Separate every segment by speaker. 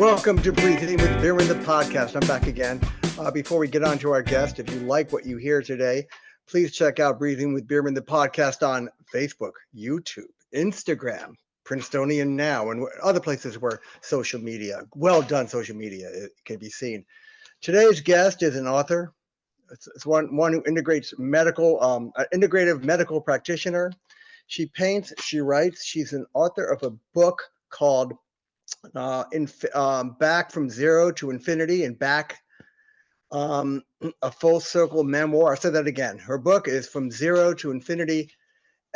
Speaker 1: Welcome to Breathing with Veering, the podcast. I'm back again. Before we get on to our guest, if you like what you hear today, please check out Breathing with Veering, the podcast on Facebook, YouTube, Instagram, Princetonian Now, and other places where social media, well done social media, it can be seen. Today's guest is an author. It's one who integrates integrative medical practitioner. She paints, she writes. She's an author of a book called Back from Zero to Infinity and Back, a full circle memoir. I said that again. Her book is From Zero to Infinity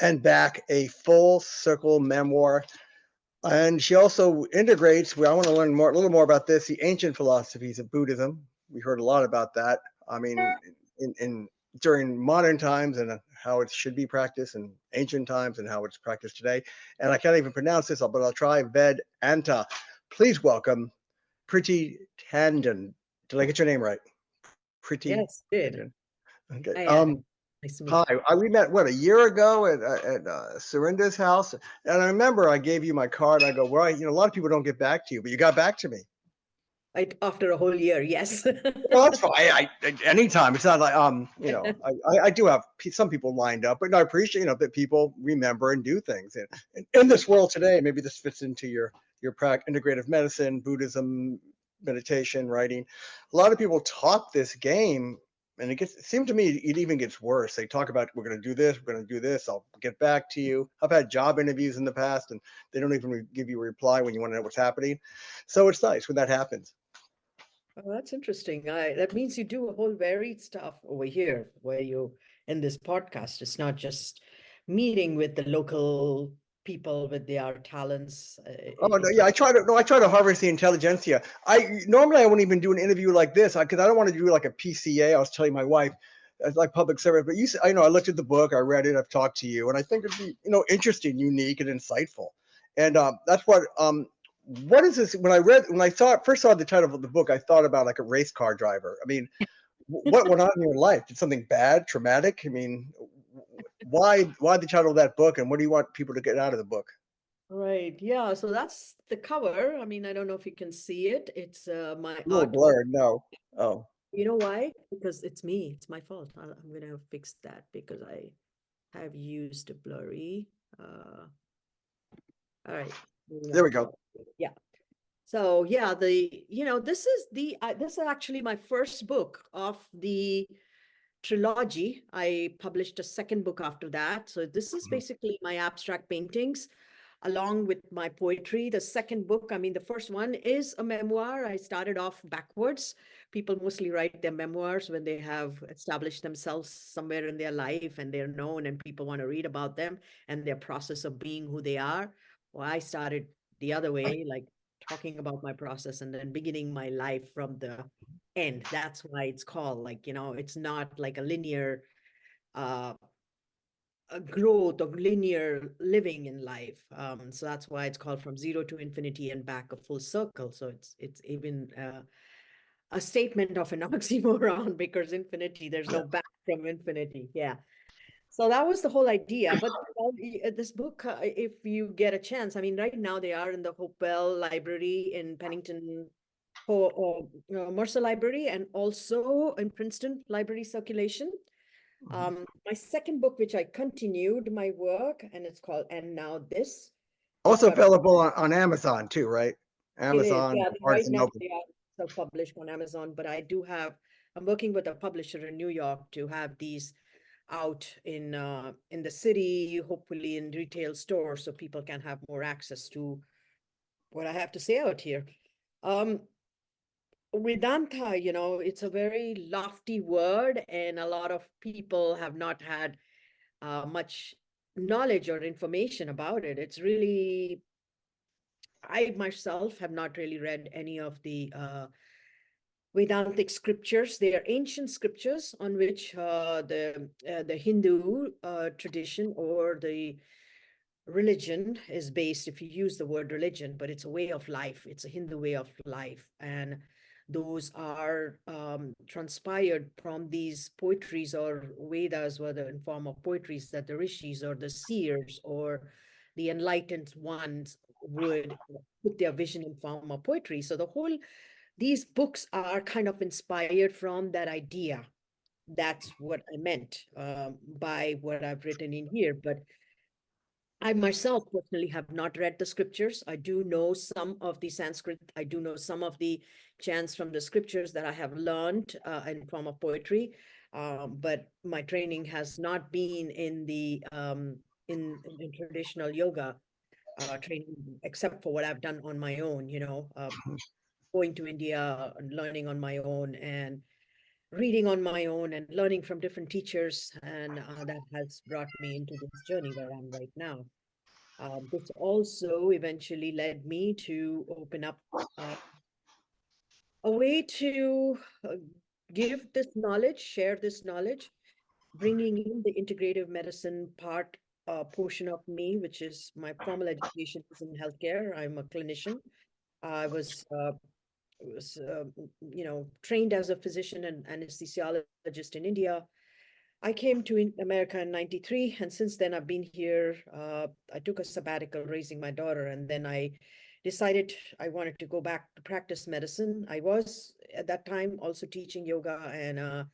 Speaker 1: and Back, a full circle memoir. And she also integrates, I want to learn a little more about this, the ancient philosophies of Buddhism. We heard a lot about that. I mean, during modern times and how it should be practiced, and ancient times and how it's practiced today. And I can't even pronounce this, but I'll try. Vedanta. Please welcome Priti Tandon. Did I get your name right? Priti.
Speaker 2: Yes, did.
Speaker 1: Okay.
Speaker 2: Nice to meet
Speaker 1: Hi.
Speaker 2: you.
Speaker 1: We met a year ago at Surinda's house, and I remember I gave you my card. I go, well, a lot of people don't get back to you, but you got back to me.
Speaker 2: After a whole year, yes.
Speaker 1: Well, that's fine. Anytime. It's not like I do have some people lined up, but no, I appreciate that people remember and do things. And in this world today, maybe this fits into your integrative medicine, Buddhism, meditation, writing. A lot of people talk this game, and it seems to me it even gets worse. They talk about, we're going to do this, we're going to do this. I'll get back to you. I've had job interviews in the past, and they don't even give you a reply when you want to know what's happening. So it's nice when that happens.
Speaker 2: Oh, that's interesting. That means you do a whole varied stuff over here, where you in this podcast. It's not just meeting with the local people with their talents.
Speaker 1: Oh no, yeah, I try to harvest the intelligentsia. Normally I wouldn't even do an interview like this because I don't want to do like a PCA. I was telling my wife, like public service. But I looked at the book, I read it, I've talked to you, and I think it'd be interesting, unique, and insightful. And that's what is this? When I first saw the title of the book, I thought about like a race car driver. I mean, what went on in your life? Did something bad, traumatic? I mean, why the title of that book, and what do you want people to get out of the book?
Speaker 2: Right. Yeah. So that's the cover. I mean, I don't know if you can see it. It's my
Speaker 1: A little
Speaker 2: artwork.
Speaker 1: blurred. No. Oh.
Speaker 2: You know why? Because it's me. It's my fault. I'm gonna fix that because I have used a blurry. All right.
Speaker 1: There we go.
Speaker 2: Yeah. So yeah, this is actually my first book of the trilogy. I published a second book after that. So this is basically my abstract paintings along with my poetry. The second book, I mean, the first one is a memoir. I started off backwards. People mostly write their memoirs when they have established themselves somewhere in their life and they're known and people want to read about them and their process of being who they are. Well, I started the other way, like talking about my process and then beginning my life from the end. That's why it's called, like, it's not like a linear a growth of linear living in life. So that's why it's called From Zero to Infinity and Back, a full circle. So it's even a statement of an oxymoron, because infinity, there's no back from infinity. Yeah. So that was the whole idea. But this book, if you get a chance, I mean, right now they are in the Hopewell Library in Pennington, or Mercer Library, and also in Princeton Library Circulation. My second book, which I continued my work, and it's called And Now This.
Speaker 1: Also available on Amazon too, right? Amazon,
Speaker 2: It is, yeah. Right
Speaker 1: Barnes and
Speaker 2: now
Speaker 1: Noble.
Speaker 2: they are self-published on Amazon, but I'm working with a publisher in New York to have these out in the city, hopefully in retail stores, so people can have more access to what I have to say out here. Vedanta, it's a very lofty word, and a lot of people have not had much knowledge or information about it. It's really, I myself have not really read any of the Vedantic scriptures. They are ancient scriptures on which the Hindu tradition or the religion is based, if you use the word religion, but it's a way of life. It's a Hindu way of life. And those are transpired from these poetries or Vedas, whether in form of poetries that the rishis or the seers or the enlightened ones would put their vision in form of poetry. So these books are kind of inspired from that idea. That's what I meant by what I've written in here. But I myself personally have not read the scriptures. I do know some of the Sanskrit. I do know some of the chants from the scriptures that I have learned in form of poetry. But my training has not been in the in traditional yoga training, except for what I've done on my own. Going to India and learning on my own and reading on my own and learning from different teachers, and that has brought me into this journey where I'm right now. This also eventually led me to open up uh, a way to give this knowledge, share this knowledge, bringing in the integrative medicine portion of me, which is my formal education is in healthcare. I'm a clinician. I was trained as a physician and anesthesiologist in India. I came to America in 93, and since then I've been here. I took a sabbatical raising my daughter, and then I decided I wanted to go back to practice medicine. I was at that time also teaching yoga and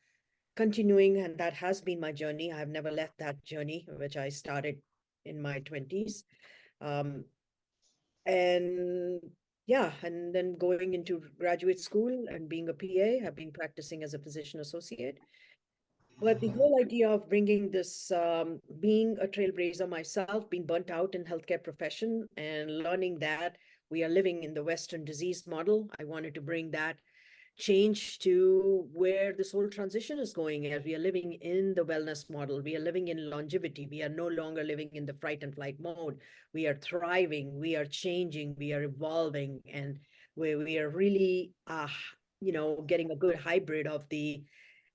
Speaker 2: continuing, and that has been my journey. I've never left that journey, which I started in my 20s. Um, and yeah, and then going into graduate school and being a PA, I've been practicing as a physician associate. But the whole idea of bringing this, being a trailblazer myself, being burnt out in healthcare profession and learning that we are living in the Western disease model, I wanted to bring that change to where this whole transition is going as we are living in the wellness model. We are living in longevity. We are no longer living in the fright and flight mode. We are thriving. We are changing. We are evolving. And we are really, getting a good hybrid of the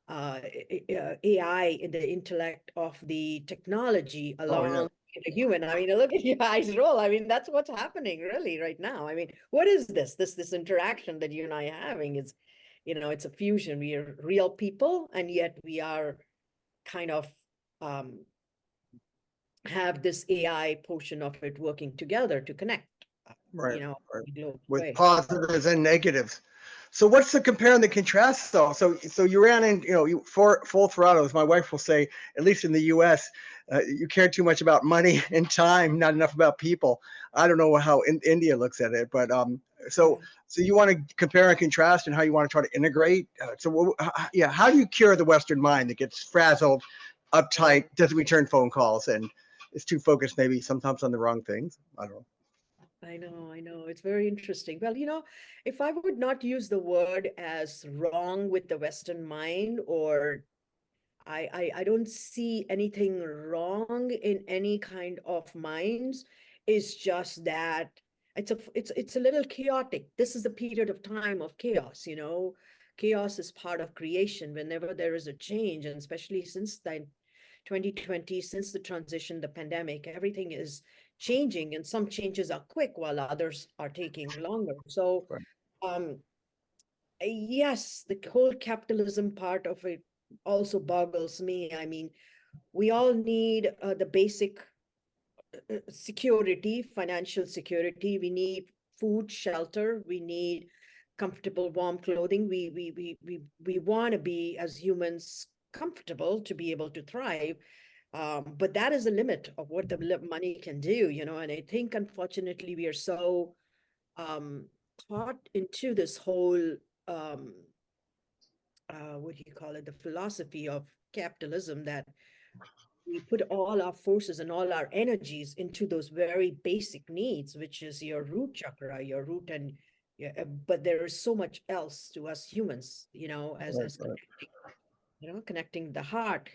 Speaker 2: AI in the intellect of the technology
Speaker 1: Oh yeah.
Speaker 2: along with the human. I mean, look at your eyes roll. I mean, that's what's happening really right now. I mean, what is this? This interaction that you and I are having is, it's a fusion. We are real people, and yet we are kind of um, have this AI portion of it working together to connect,
Speaker 1: Right, right.
Speaker 2: in a global
Speaker 1: With
Speaker 2: way.
Speaker 1: positives and negatives. So what's the compare and the contrast though? So you ran in, you for full throttle, as my wife will say, at least in the US, you care too much about money and time, not enough about people. I don't know how India looks at it, but
Speaker 2: Yeah.
Speaker 1: so you want to compare and contrast and how you want to try to integrate. Yeah, how do you cure the Western mind that gets frazzled, uptight, doesn't return phone calls, and is too focused maybe sometimes on the wrong things? I don't know.
Speaker 2: I know. It's very interesting. Well, if I would not use the word as wrong with the Western mind, or I don't see anything wrong in any kind of minds. It's just that it's a little chaotic. This is a period of time of chaos. Chaos is part of creation whenever there is a change, and especially since the 2020, since the transition, the pandemic, everything is changing, and some changes are quick while others are taking longer. So,
Speaker 1: Right.
Speaker 2: um, yes, the whole capitalism part of it also boggles me. I mean, we all need the basic security, financial security. We need food, shelter. We need comfortable, warm clothing. We want to be, as humans, comfortable to be able to thrive. But that is a limit of what the money can do. And I think, unfortunately, we are so um, caught into this whole um, what do you call it, the philosophy of capitalism, that we put all our forces and all our energies into those very basic needs, which is your root chakra, your root, and yeah, but there is so much else to us humans,
Speaker 1: Right,
Speaker 2: as
Speaker 1: right.
Speaker 2: connecting the heart,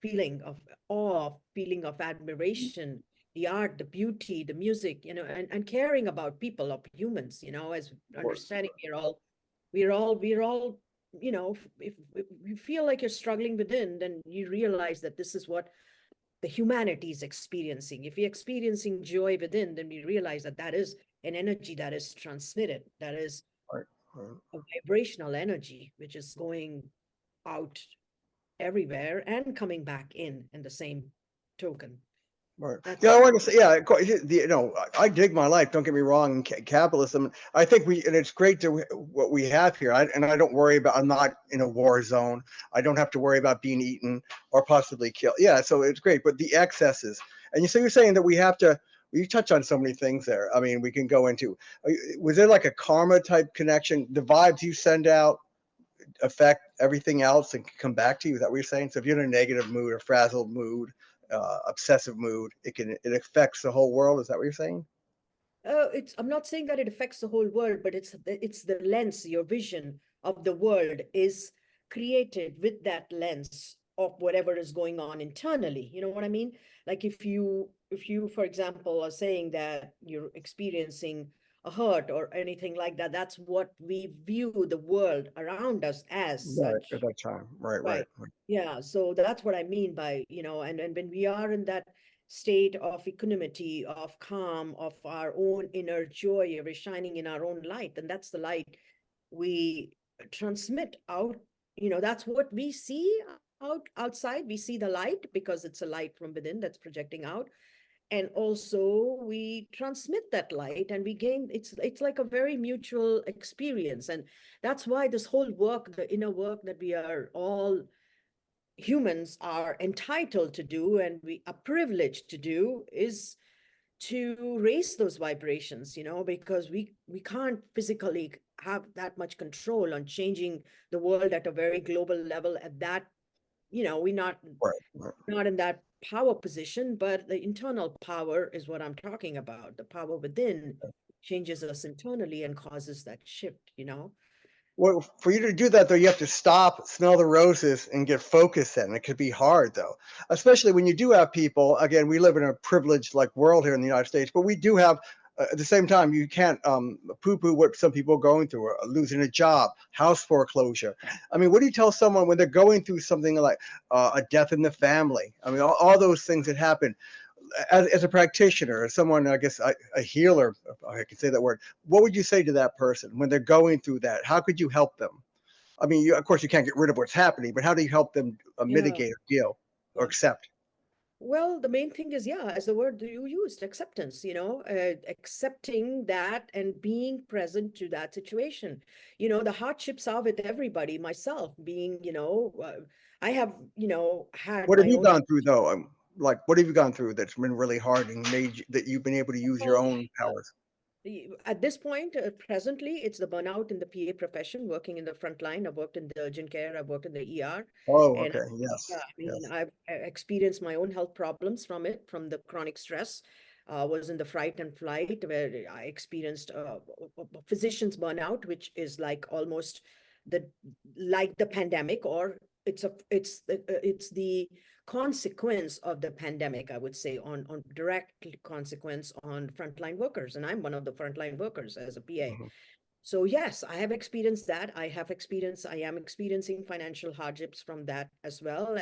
Speaker 2: feeling of awe, feeling of admiration, the art, the beauty, the music, and caring about people, of humans, as
Speaker 1: Of course.
Speaker 2: understanding we're all, if you feel like you're struggling within, then you realize that this is what the humanity is experiencing. If you're experiencing joy within, then we realize that that is an energy that is transmitted, that is
Speaker 1: Right, right.
Speaker 2: a vibrational energy, which is going out everywhere and coming back in the same token.
Speaker 1: Right.
Speaker 2: That's
Speaker 1: Yeah, I
Speaker 2: it.
Speaker 1: want to say, yeah, I dig my life. Don't get me wrong. Capitalism. I think and it's great to what we have here. And I don't worry about. I'm not in a war zone. I don't have to worry about being eaten or possibly killed. Yeah, so it's great. But the excesses, and you're saying that we have to. You touch on so many things there. I mean, we can go into. Was there like a karma type connection? The vibes you send out affect everything else and come back to you. Is that what you're saying? So if you're in a negative mood or frazzled mood, obsessive mood, it affects the whole world. Is that what you're saying?
Speaker 2: I'm not saying that it affects the whole world, but it's the lens, your vision of the world is created with that lens of whatever is going on internally. You know what I mean? Like if you, for example, are saying that you're experiencing a hurt or anything like that, that's what we view the world around us as
Speaker 1: Right at
Speaker 2: such.
Speaker 1: that time. Right, right,
Speaker 2: Right. Yeah. So that's what I mean by, and when we are in that state of equanimity, of calm, of our own inner joy, we're shining in our own light, and that's the light we transmit out. That's what we see outside. We see the light because it's a light from within that's projecting out. And also we transmit that light and we gain, it's like a very mutual experience. And that's why this whole work, the inner work that we are all humans are entitled to do and we are privileged to do, is to raise those vibrations, because we can't physically have that much control on changing the world at a very global level at that. We're not
Speaker 1: right, right.
Speaker 2: not in that power position, but the internal power is what I'm talking about. The power within changes us internally and causes that shift.
Speaker 1: Well, for you to do that, though, you have to stop, smell the roses, and get focused. And it could be hard, though, especially when you do have people. Again, we live in a privileged world here in the United States, but we do have. At the same time, you can't poo-poo what some people are going through, or losing a job, house foreclosure. I mean, what do you tell someone when they're going through something like a death in the family? I mean, all those things that happen as a practitioner or someone, I guess, a healer, if I can say that word, what would you say to that person when they're going through that? How could you help them? I mean, of course, you can't get rid of what's happening, but how do you help them
Speaker 2: Yeah,
Speaker 1: mitigate or deal or
Speaker 2: yeah.
Speaker 1: accept?
Speaker 2: Well, the main thing is, yeah, as the word you used, acceptance, accepting that and being present to that situation. The hardships are with everybody, myself being, I have, had
Speaker 1: What have
Speaker 2: my
Speaker 1: you
Speaker 2: own.
Speaker 1: gone through, though? What have you gone through that's been really hard and made that you've been able to use your
Speaker 2: Well,
Speaker 1: own powers?
Speaker 2: at this point, presently, it's the burnout in the PA profession, working in the front line. I've worked in the urgent care, I've worked in the ER,
Speaker 1: Oh,
Speaker 2: and
Speaker 1: okay.
Speaker 2: yeah,
Speaker 1: Yes.
Speaker 2: I mean,
Speaker 1: Yes.
Speaker 2: I've experienced my own health problems from it, from the chronic stress. Was in the fright and flight where I experienced a physician's burnout, which is like almost the like the pandemic, or it's the consequence of the pandemic, I would say, on direct consequence on frontline workers. And I'm one of the frontline workers as a PA.
Speaker 1: Mhm.
Speaker 2: So yes, I have experienced that. I am experiencing financial hardships from that as well.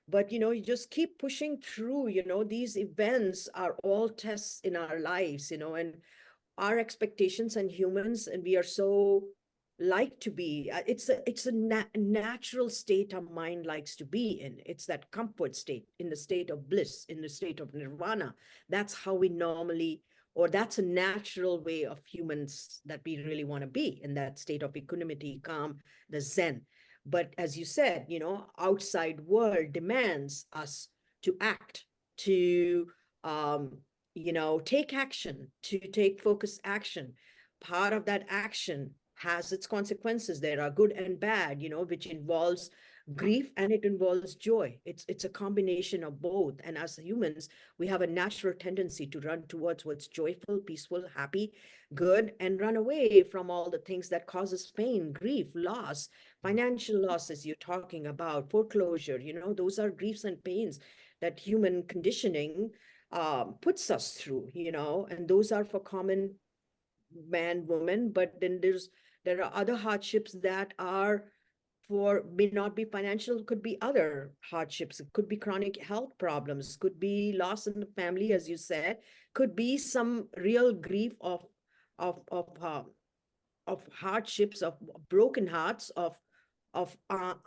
Speaker 2: But you just keep pushing through. These events are all tests in our lives, and our expectations and humans, and we are so like to be, it's a natural state our mind likes to be in. It's that comfort state, in the state of bliss, in the state of nirvana. That's how we normally, or that's a natural way of humans, that we really want to be in that state of equanimity, calm, the zen. But as you said, outside world demands us to act, to um, take action, to take focused action. Part of that action has its consequences. There are good and bad, which involves grief and it involves joy. It's a combination of both. And as humans, we have a natural tendency to run towards what's joyful, peaceful, happy, good, and run away from all the things that causes pain, grief, loss, financial losses you're talking about, foreclosure. Those are griefs and pains that human conditioning puts us through, and those are for common man, woman. But then there are other hardships that are for, may not be financial, could be other hardships. It could be chronic health problems, could be loss in the family, as you said, could be some real grief of of hardships, of broken hearts, of of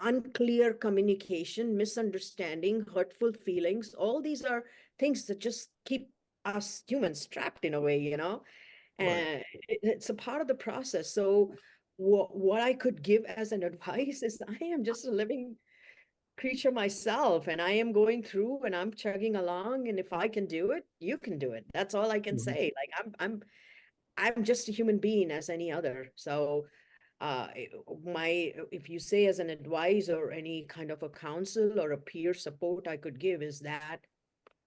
Speaker 2: unclear communication, misunderstanding, hurtful feelings. All these are things that just keep us humans trapped in a way, you know,
Speaker 1: Right.
Speaker 2: and it's a part of the process. So what I could give as an advice is I am just a living creature myself, and I am going through and I'm chugging along, and if I can do it, you can do it. That's all I can
Speaker 1: Mhm.
Speaker 2: say. Like I'm just a human being as any other. So my if you say as an advice or any kind of a counsel or a peer support I could give is that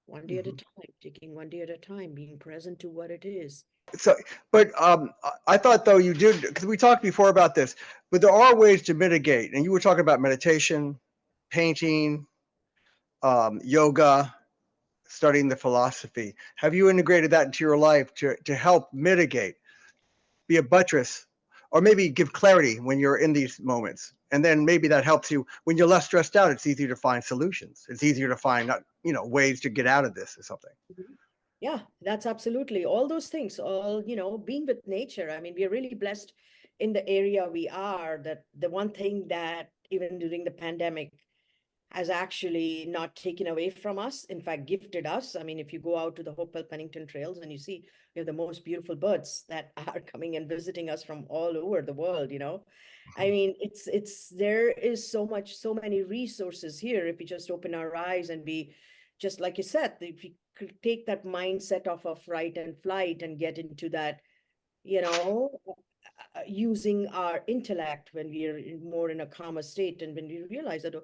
Speaker 2: one day at a
Speaker 1: Mhm.
Speaker 2: time, taking one day at a time, being present to what it is.
Speaker 1: So, but I thought though you did, because we talked before about this, but there are ways to mitigate, and you were talking about meditation, painting, yoga, studying the philosophy. Have you integrated that into your life to help mitigate, be a buttress, or maybe give clarity when you're in these moments? And then maybe that helps you when you're less stressed out. It's easier to find solutions. It's easier to find, ways to get out of this or something.
Speaker 2: Mhm. Yeah, that's absolutely all those things, all, being with nature. I mean, we are really blessed in the area we are, that the one thing that even during the pandemic has actually not taken away from us, in fact, gifted us. I mean, if you go out to the Hopewell Pennington trails and you see we have the most beautiful birds that are coming and visiting us from all over the world, you know. I mean, there is so many resources here if we just open our eyes and be, just like you said, if we could take that mindset off of fight and flight and get into that, using our intellect when we are more in a calmer state, and when we realize that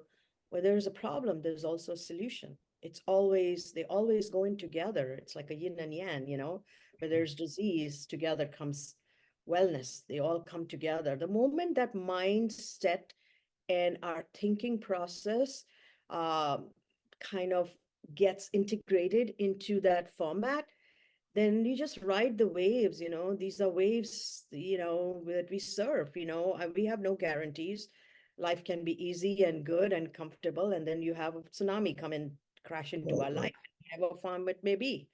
Speaker 2: where there's a problem, there's also a solution. They always go in together. It's like a yin and yang, where there's disease, together comes wellness. They all come together. The moment that mindset and our thinking process um, kind of gets integrated into that format, then you just ride the waves. These are waves, that we surf. We have no guarantees. Life can be easy and good and comfortable, and then you have a tsunami come and crash into
Speaker 1: Right,
Speaker 2: our
Speaker 1: right,
Speaker 2: life, however far it may be.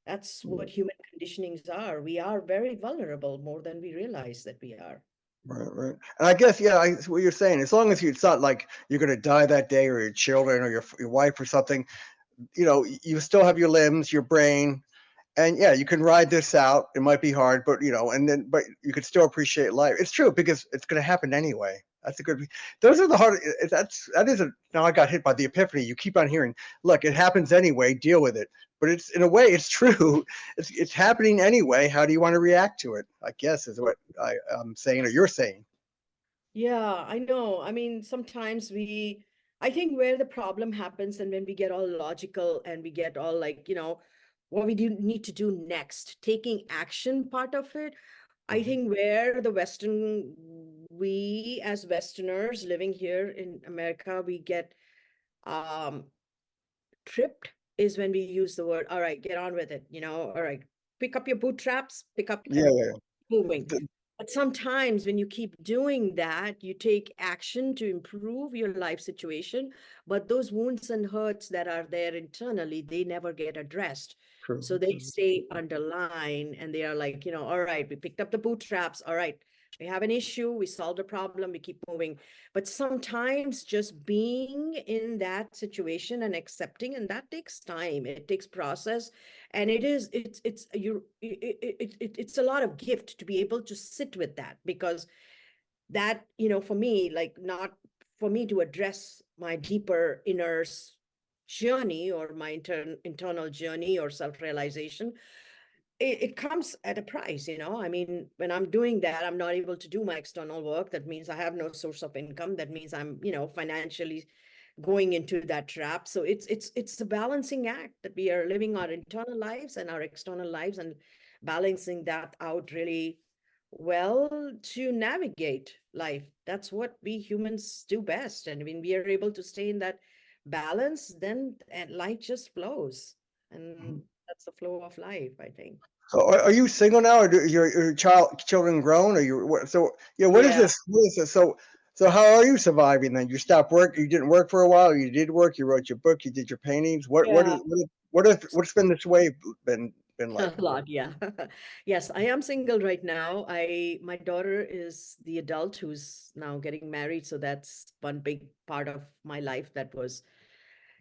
Speaker 2: That's what
Speaker 1: right,
Speaker 2: human conditionings are. We are very vulnerable, more than we realize that we are.
Speaker 1: right, right. And I guess, yeah, what you're saying, as long as it's not like you're going to die that day, or your children, or your wife or something, you still have your limbs, your brain, and yeah, you can ride this out. It might be hard, but but you can still appreciate life. It's true, because it's going to happen anyway. That's a good. Those are the hard. That is a. Now I got hit by the epiphany. You keep on hearing, look, it happens anyway. Deal with it. But it's, in a way, it's true. It's happening anyway. How do you want to react to it? I guess is what I'm saying, or you're saying.
Speaker 2: Yeah, I know. I mean, sometimes I think where the problem happens and when we get all logical and we get all like, what we do need to do next, taking action part of it. I
Speaker 1: Mhm.
Speaker 2: think we as Westerners living here in America, we get um tripped is when we use the word, all right, get on with it, all right, pick up your bootstraps, pick up
Speaker 1: Yeah,
Speaker 2: and
Speaker 1: yeah,
Speaker 2: moving.
Speaker 1: yeah.
Speaker 2: But sometimes when you keep doing that, you take action to improve your life situation, but those wounds and hurts that are there internally, they never get addressed. So
Speaker 1: True,
Speaker 2: they
Speaker 1: true.
Speaker 2: stay underlined and they are like, all right, we picked up the bootstraps. All right, we have an issue, we solved a problem, we keep moving. But sometimes just being in that situation and accepting, and that takes time, it takes process, and it's a lot of gift to be able to sit with that, because that, for me, like, not for me to address my deeper inner journey or my internal journey or self-realization, it comes at a price. I mean, when I'm doing that, I'm not able to do my external work. That means I have no source of income. That means I'm, financially going into that trap. So it's a balancing act, that we are living our internal lives and our external lives, and balancing that out really well to navigate life. That's what we humans do best. And when we are able to stay in that balance, then life just flows. And that's the flow of life, I think.
Speaker 1: So are you single now, or do your children grown, or so yeah? What is
Speaker 2: Yeah.
Speaker 1: this? What is this? So how are you surviving then? You stopped work. You didn't work for a while. You did work. You wrote your book. You did your paintings.
Speaker 2: Yeah.
Speaker 1: What's been this way been? been
Speaker 2: A
Speaker 1: like?
Speaker 2: lot, yeah. Yes, I am single right now. My daughter is the adult who's now getting married, so that's one big part of my life that was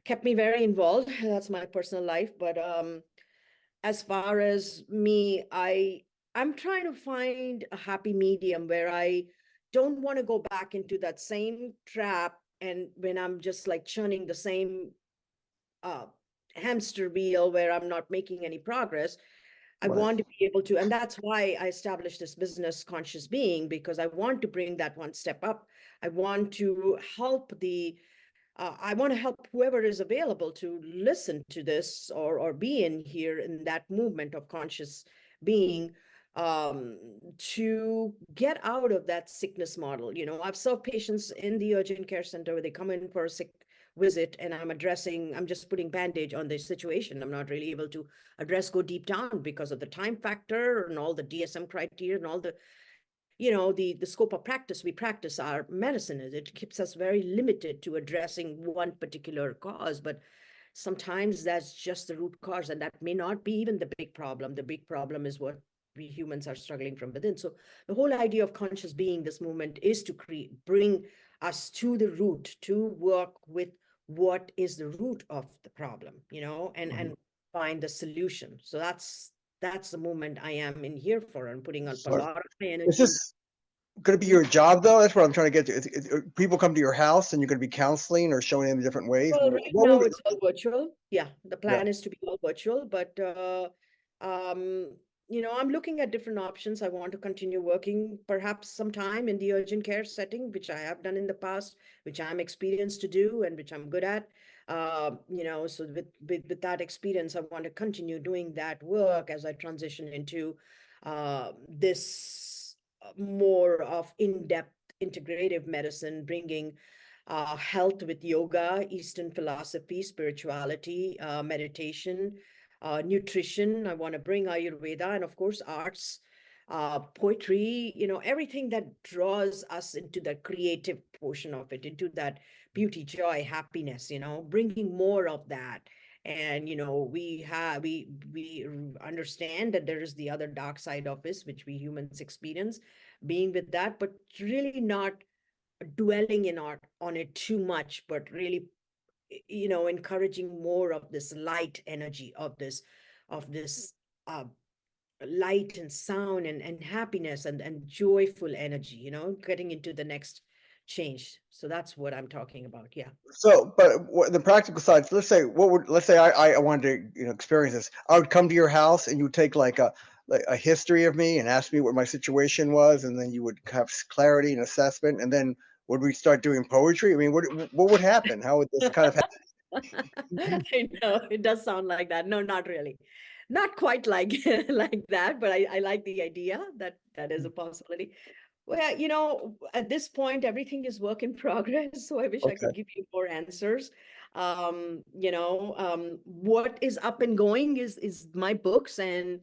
Speaker 2: kept me very involved. That's my personal life. But as far as me, I'm trying to find a happy medium where I don't want to go back into that same trap, and when I'm just like churning the same uh hamster wheel where I'm not making any progress. I
Speaker 1: Right.
Speaker 2: want to be able to, and that's why I established this business conscious being, because I want to bring that one step up. I want to help I want to help whoever is available to listen to this, or be in here in that movement of conscious being, to get out of that sickness model. I've served patients in the urgent care center where they come in for a sick visit, and I'm just putting bandage on the situation. I'm not really able to go deep down because of the time factor and all the DSM criteria and all the the scope of practice we practice our medicine is. It keeps us very limited to addressing one particular cause, but sometimes that's just the root cause, and that may not be even the big problem. The big problem is what we humans are struggling from within. So the whole idea of conscious being, this movement, is to bring us to the root, to work with what is the root of the problem,
Speaker 1: Mhm.
Speaker 2: and find the solution. So that's the movement I am in here for. I'm putting up a
Speaker 1: So
Speaker 2: lot of my
Speaker 1: is
Speaker 2: energy.
Speaker 1: this going to be your job though? That's what I'm trying to get to. People come to your house and you're going to be counseling or showing them different ways.
Speaker 2: Well, right
Speaker 1: What
Speaker 2: now
Speaker 1: would?
Speaker 2: it's all virtual. Yeah, the
Speaker 1: Yeah.
Speaker 2: plan is to be all virtual, but um, I'm looking at different options. I want to continue working perhaps sometime in the urgent care setting, which I have done in the past, which I'm experienced to do and which I'm good at. So with that experience, I want to continue doing that work as I transition into this more of in-depth integrative medicine, bringing health with yoga, Eastern philosophy, spirituality, meditation, nutrition. I want to bring Ayurveda, and of course, arts, poetry, everything that draws us into the creative portion of it, into that beauty, joy, happiness, bringing more of that. And we understand that there is the other dark side of this, which we humans experience, being with that, but really not dwelling on it too much, but really encouraging more of this light energy, of this uh, light and sound, and happiness, and joyful energy, getting into the next change. So that's what I'm talking about. Yeah.
Speaker 1: So, but the practical side. So let's say I wanted to experience this. I would come to your house and you would take like a history of me and ask me what my situation was, and then you would have clarity and assessment, and then would we start doing poetry? I mean, what would happen? How would this kind of happen?
Speaker 2: I know it does sound like that. No, not really. Not quite like like that, but I like the idea that that is a possibility. Well, at this point, everything is work in progress, so I wish I
Speaker 1: Okay.
Speaker 2: could give you more answers. What is up and going is my books, and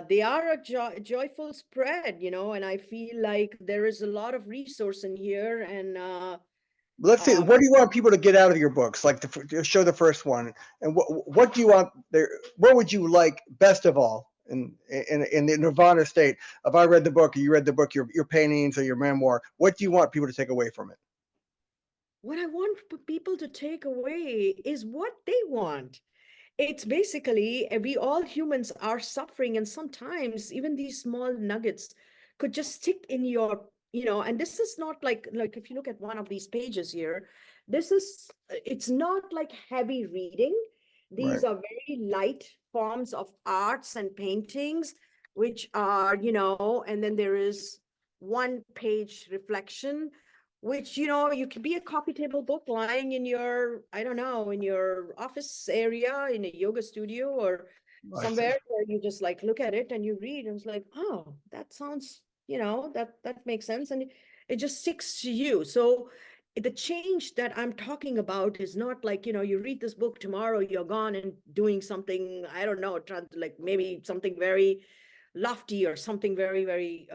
Speaker 2: they are a joyful spread, and I feel like there is a lot of resource in here, and
Speaker 1: Let's see.
Speaker 2: uh,
Speaker 1: What do you want people to get out of your books? Like show the first one, and what do you want there? What would you like best of all in the nirvana state? If I read the book, or you read the book, your paintings or your memoir, what do you want people to take away from it?
Speaker 2: what I want people to take away is what they want. It's basically, we all humans are suffering, and sometimes even these small nuggets could just stick in your, and this is not like if you look at one of these pages here, it's not like heavy reading.
Speaker 1: Right.
Speaker 2: These are very light forms of arts and paintings, which are, and then there is one page reflection, which you can be a coffee table book lying in your, I don't know, in your office area, in a yoga studio, or
Speaker 1: I see.
Speaker 2: somewhere where you just like look at it and you read, and it's like, oh, that sounds, that makes sense, and it just sticks to you. So the change that I'm talking about is not like, you read this book, tomorrow you're gone and doing something, I don't know, like maybe something very lofty or something very, very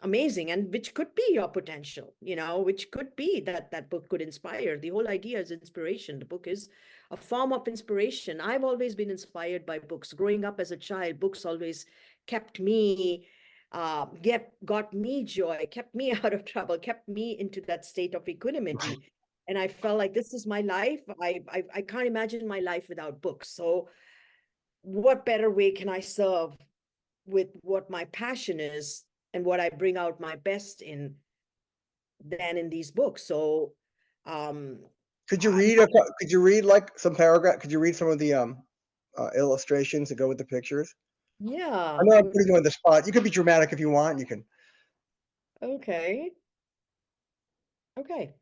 Speaker 2: amazing, and which could be your potential, which could be that book could inspire. The whole idea is inspiration. The book is a form of inspiration. I've always been inspired by books. Growing up as a child, books always kept me, got me joy, kept me out of trouble, kept me into that state of equanimity. And I felt like this is my life. I can't imagine my life without books. So what better way can I serve with what my passion is and what I bring out my best in than in these books? So um
Speaker 1: Could you read could you read like some paragraph? Could you read some of the illustrations that go with the pictures? I
Speaker 2: yeah,
Speaker 1: know I'm putting you on the spot. You can be dramatic if you want. You can.
Speaker 2: okay, okay.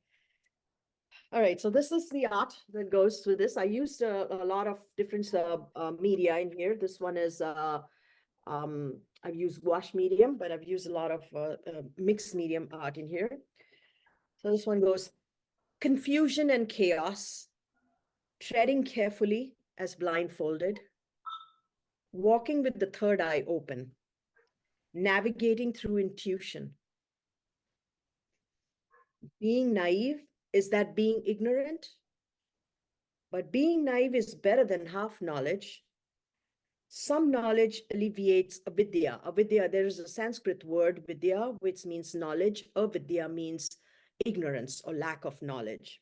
Speaker 2: All right, so this is the art that goes through this. I used a lot of different media in here. This one is I've used gouache medium, but I've used a lot of mixed medium art in here. So this one goes: confusion and chaos, treading carefully as blindfolded, walking with the third eye open, navigating through intuition. Being naive, is that being ignorant? But being naive is better than half knowledge. Some knowledge alleviates avidya. Avidya, there is a Sanskrit word, vidya, which means knowledge. Avidya means ignorance or lack of knowledge.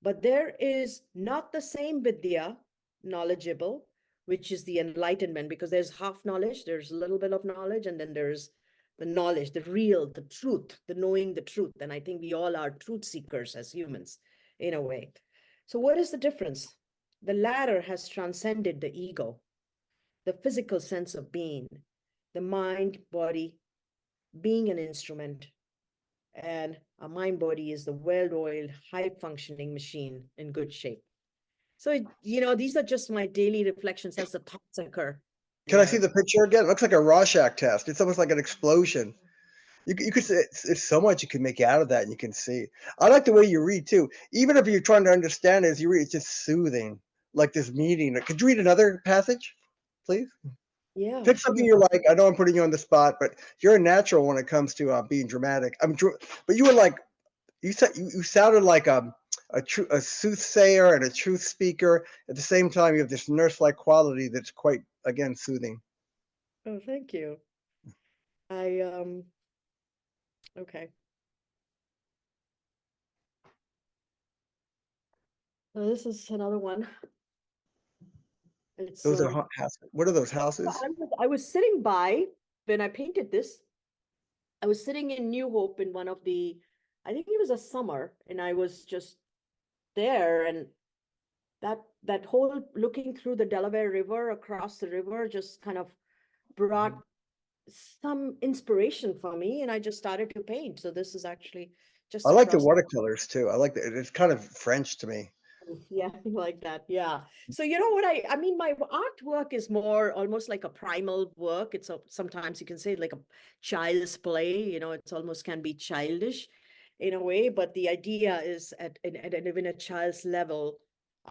Speaker 2: But there is not the same vidya, knowledgeable, which is the enlightenment, because there's half knowledge, there's a little bit of knowledge, and then there's the knowledge, the real, the truth, the knowing the truth. And I think we all are truth seekers as humans, in a way. So what is the difference? The latter has transcended the ego, the physical sense of being, the mind, body, being an instrument, and a mind body is the well-oiled, high-functioning machine in good shape. So, these are just my daily reflections as the thoughts occur.
Speaker 1: Can I see the picture again? It looks like a Rorschach test. It's almost like an explosion. You could say it's so much you can make out of that, and you can see. I like the way you read too. Even if you're trying to understand it as you read, it's just soothing, like this meeting. Could you read another passage, please?
Speaker 2: Yeah,
Speaker 1: Pick
Speaker 2: sure.
Speaker 1: something you like. I know I'm putting you on the spot, but you're a natural when it comes to being dramatic. But you were like you said you sounded like a soothsayer and a truth speaker. At the same time, you have this nurse-like quality that's quite, again, soothing.
Speaker 2: Oh, thank you. I okay. So this is another one. It's
Speaker 1: Those are houses. What are those houses?
Speaker 2: I was sitting by when I painted this. I was sitting in New Hope in one of the, I think it was a summer, and I was just there, and that whole looking through the Delaware River, across the river, just kind of brought some inspiration for me, and I just started to paint. So this is actually
Speaker 1: I
Speaker 2: just
Speaker 1: like the
Speaker 2: across.
Speaker 1: watercolors too. I like that. It's kind of French to me.
Speaker 2: Yeah, like that. Yeah. So you know what I mean, my artwork is more almost like a primal work. Sometimes you can say like a child's play, it's almost can be childish in a way, but the idea is at even a child's level,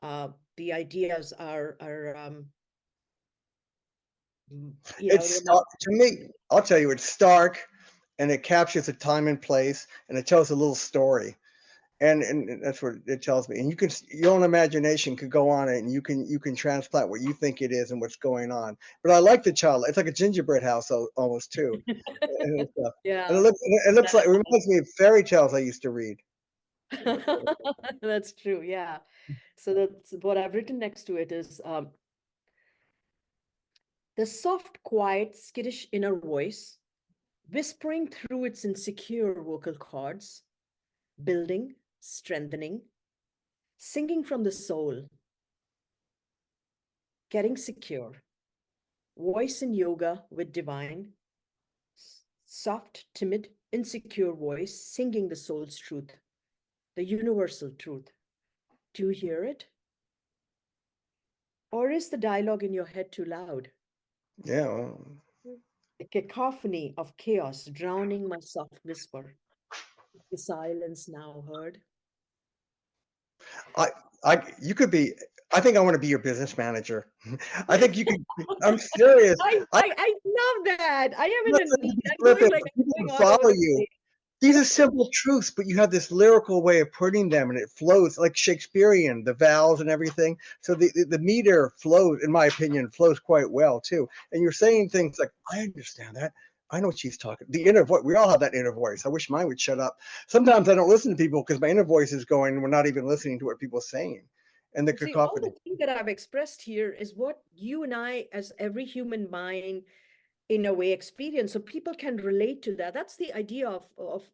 Speaker 2: the ideas are
Speaker 1: It's stark to me. I'll tell you, it's stark, and it captures a time and place, and it tells a little story. And that's what it tells me. And your own imagination could go on it, and you can transplant what you think it is and what's going on. But I like the child. It's like a gingerbread house almost too. And
Speaker 2: Yeah,
Speaker 1: it reminds me of fairy tales I used to read.
Speaker 2: that's true. Yeah. So that's what I've written next to it is the soft, quiet, skittish inner voice, whispering through its insecure vocal cords, building, strengthening, singing from the soul, getting secure, voice in yoga with divine, soft, timid, insecure voice, singing the soul's truth, the universal truth. Do you hear it? Or is the dialogue in your head too loud?
Speaker 1: Yeah. Well,
Speaker 2: A cacophony of chaos drowning my soft whisper. The silence now heard.
Speaker 1: I you could be. I think I want to be your business manager. I think you could. I'm serious.
Speaker 2: I
Speaker 1: I
Speaker 2: I, I love that. I am
Speaker 1: I'm not
Speaker 2: in a
Speaker 1: saying to
Speaker 2: need.
Speaker 1: be
Speaker 2: I'm going
Speaker 1: flippant,
Speaker 2: like
Speaker 1: but
Speaker 2: I'm
Speaker 1: people
Speaker 2: going
Speaker 1: would
Speaker 2: all over
Speaker 1: follow
Speaker 2: the
Speaker 1: you.
Speaker 2: place.
Speaker 1: These are simple truths, but you have this lyrical way of putting them, and it flows like Shakespearean, the vowels and everything. So the meter flows, in my opinion, flows quite well too. And you're saying things like, I understand that. I know what she's talking. The inner voice, we all have that inner voice. I wish mine would shut up. Sometimes I don't listen to people because my inner voice is going, and we're not even listening to what people are saying. And the
Speaker 2: See, all
Speaker 1: cacophony.
Speaker 2: the thing that I've expressed here is what you and I, as every human mind, in a way, experience, so people can relate to that. That's the idea of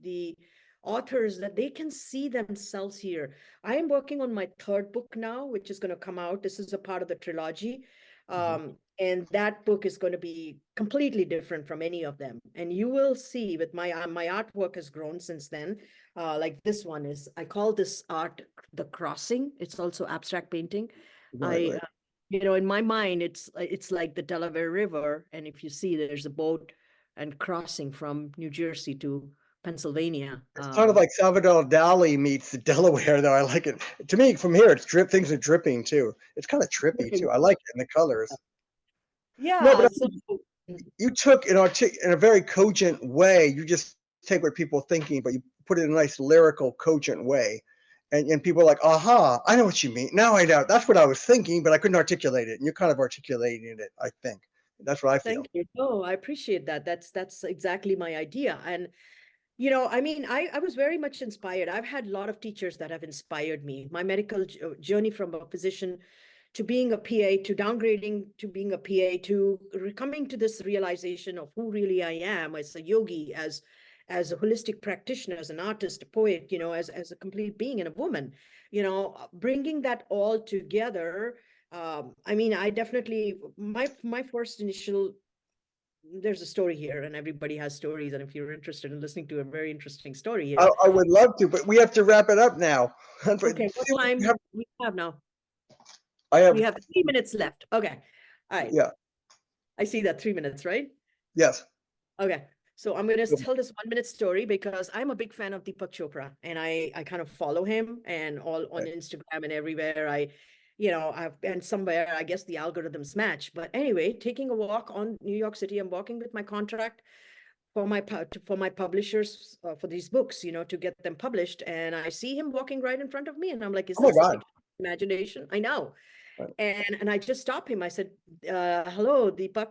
Speaker 2: the authors, that they can see themselves here. I am working on my third book now, which is going to come out. This is a part of the trilogy. And that book is going to be completely different from any of them. And you will see with my artwork has grown since then. Like this one is, I call this art the crossing. It's also abstract painting.
Speaker 1: Right, right.
Speaker 2: In my mind, it's like the Delaware River, and if you see, there's a boat and crossing from New Jersey to Pennsylvania.
Speaker 1: It's kind of like Salvador Dali meets the Delaware, though. I like it. To me, from here, it's things are dripping too. It's kind of trippy too. I like it in the colors. No, but
Speaker 2: Yeah, so
Speaker 1: you took in a very cogent way. You just take what people are thinking, but you put it in a nice lyrical, cogent way. And people are like, aha, I know what you mean. Now I know. That's what I was thinking, but I couldn't articulate it. And you're kind of articulating it, I think. That's what I feel.
Speaker 2: thank you. Oh, I appreciate that. That's exactly my idea. And I mean, I was very much inspired. I've had a lot of teachers that have inspired me. My medical journey from a physician to being a PA, to downgrading to being a PA, to coming to this realization of who really I am as a yogi, as a holistic practitioner, as an artist, a poet, as a complete being and a woman, bringing that all together. I mean, I definitely, my first initial, there's a story here, and everybody has stories. And if you're interested in listening to a very interesting story here.
Speaker 1: I would love to, but we have to wrap it up now.
Speaker 2: Okay, what time we have now? We have 3 minutes left. Okay. All right.
Speaker 1: Yeah.
Speaker 2: I see that 3 minutes, right?
Speaker 1: Yes.
Speaker 2: Okay. So I'm going to tell this 1 minute story because I'm a big fan of Deepak Chopra, and I kind of follow him and all on Instagram and everywhere. And somewhere, I guess the algorithms match. But anyway, taking a walk on New York City, I'm walking with my contract for my publishers for these books, to get them published. And I see him walking right in front of me, and I'm like, is
Speaker 1: Oh my
Speaker 2: this
Speaker 1: God.
Speaker 2: imagination? I know.
Speaker 1: Right.
Speaker 2: And I just stopped him. I said, hello, Deepak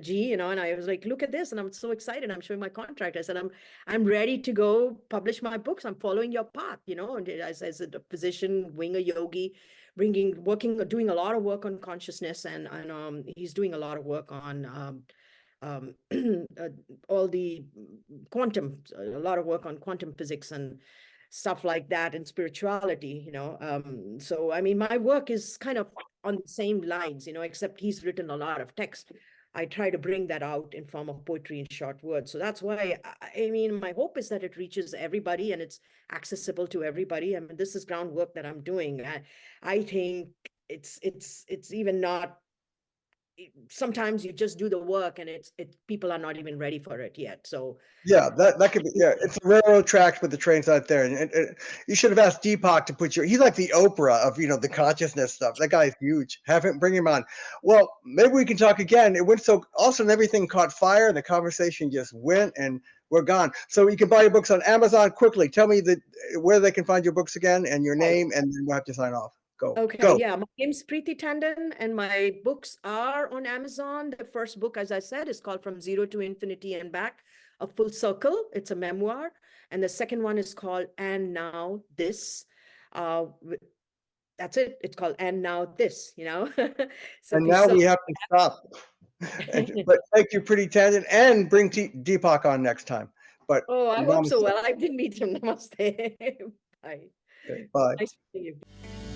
Speaker 2: G, and I was like, look at this. And I'm so excited. I'm showing my contract. I said, I'm ready to go publish my books. I'm following your path, and as a physician, being a yogi, doing a lot of work on consciousness. And he's doing a lot of work on all the a lot of work on quantum physics and stuff like that, and spirituality, so I mean, my work is kind of on the same lines, except he's written a lot of text. I try to bring that out in form of poetry and short words. So that's why, I mean, my hope is that it reaches everybody and it's accessible to everybody. I mean, this is groundwork that I'm doing. I think it's even not, sometimes you just do the work and people are not even ready for it yet. So
Speaker 1: yeah, that could be, yeah, it's the railroad tracks, but the train's not there. And you should have asked Deepak to he's like the Oprah of, the consciousness stuff. That guy's huge. Bring him on. Well, maybe we can talk again. It went so awesome. Everything caught fire. The conversation just went, and we're gone. So you can buy your books on Amazon quickly. Tell me where they can find your books again and your name, and then we'll have to sign off. Go.
Speaker 2: Okay,
Speaker 1: Go.
Speaker 2: yeah, my name's Priti Tandon, and my books are on Amazon. The first book, as I said, is called From Zero to Infinity and Back, A Full Circle. It's a memoir. And the second one is called And Now This. That's it. It's called And Now This, So
Speaker 1: and now we have to stop. But thank you, Priti Tandon, and bring Deepak on next time. But
Speaker 2: I hope so. Well, I did meet him. Namaste. Bye.
Speaker 1: Okay, bye.
Speaker 2: Nice meeting you.